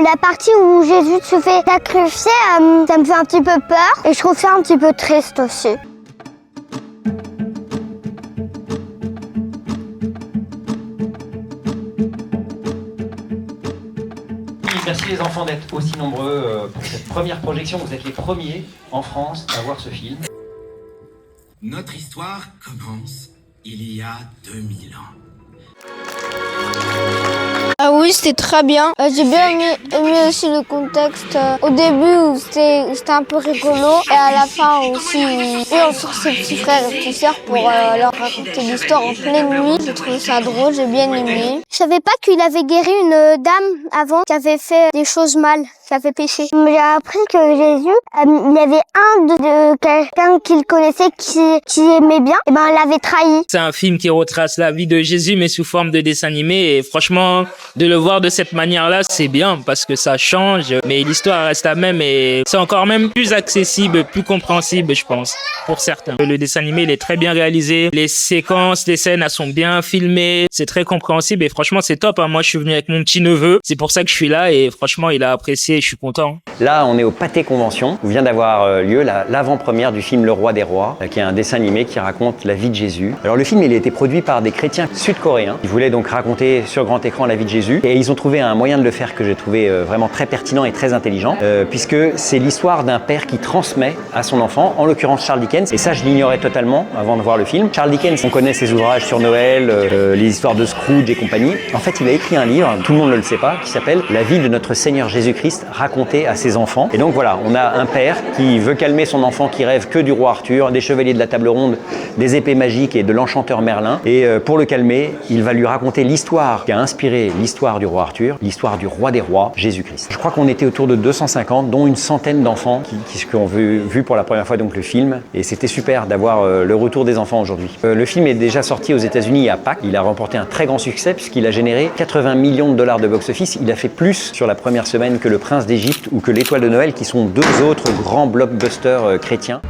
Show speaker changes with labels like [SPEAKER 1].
[SPEAKER 1] La partie où Jésus se fait sacrifier, ça me fait un petit peu peur et je trouve ça un petit peu triste aussi.
[SPEAKER 2] Merci les enfants d'être aussi nombreux pour cette première projection. Vous êtes les premiers en France à voir ce film.
[SPEAKER 3] Notre histoire commence il y a 2000 ans.
[SPEAKER 4] Ah oui, c'était très bien. J'ai bien aimé aussi le contexte. Au début, où c'était un peu rigolo. Et à la fin aussi, on sort ses petits frères et petites sœurs pour leur raconter l'histoire en pleine nuit. J'ai trouvé ça drôle, j'ai bien aimé.
[SPEAKER 1] Je savais pas qu'il avait guéri une dame avant qui avait fait des choses mal, qui avait péché. J'ai appris que Jésus, il y avait de quelqu'un qu'il connaissait qui aimait bien, et il l'avait trahi.
[SPEAKER 5] C'est un film qui retrace la vie de Jésus mais sous forme de dessin animé et franchement de le voir de cette manière-là c'est bien parce que ça change mais l'histoire reste la même et c'est encore même plus accessible, plus compréhensible je pense pour certains. Le dessin animé il est très bien réalisé, les séquences, les scènes elles sont bien filmées, c'est très compréhensible et franchement c'est top. Moi je suis venu avec mon petit neveu, c'est pour ça que je suis là et franchement il a apprécié, je suis content.
[SPEAKER 6] Là on est au Pâté Convention où vient d'avoir lieu l'avant-première du film Le Roi des Rois, qui est un dessin animé qui raconte la vie de Jésus. Alors le film il a été produit par des chrétiens sud-coréens. Ils voulaient donc raconter sur grand écran la vie de Jésus et ils ont trouvé un moyen de le faire que j'ai trouvé vraiment très pertinent et très intelligent puisque c'est l'histoire d'un père qui transmet à son enfant, en l'occurrence Charles Dickens, et ça je l'ignorais totalement avant de voir le film. Charles Dickens, on connaît ses ouvrages sur Noël, les histoires de Scrooge et compagnie. En fait il a écrit un livre, tout le monde ne le sait pas, qui s'appelle La vie de notre Seigneur Jésus-Christ racontée à ses enfants. Et donc voilà, on a un père qui veut calmer son enfant qui rêve que du roi Arthur, des chevaliers de la table ronde, des épées magiques et de l'enchanteur Merlin. Et pour le calmer, il va lui raconter l'histoire qui a inspiré l'histoire du roi Arthur, l'histoire du roi des rois, Jésus-Christ. Je crois qu'on était autour de 250, dont une centaine d'enfants qui ont vu pour la première fois donc le film. Et c'était super d'avoir le retour des enfants aujourd'hui. Le film est déjà sorti aux États-Unis à Pâques. Il a remporté un très grand succès puisqu'il a généré 80 millions de dollars de box-office. Il a fait plus sur la première semaine que Le Prince d'Égypte ou que L'Étoile de Noël, qui sont deux autres grands blockbusters chrétiens.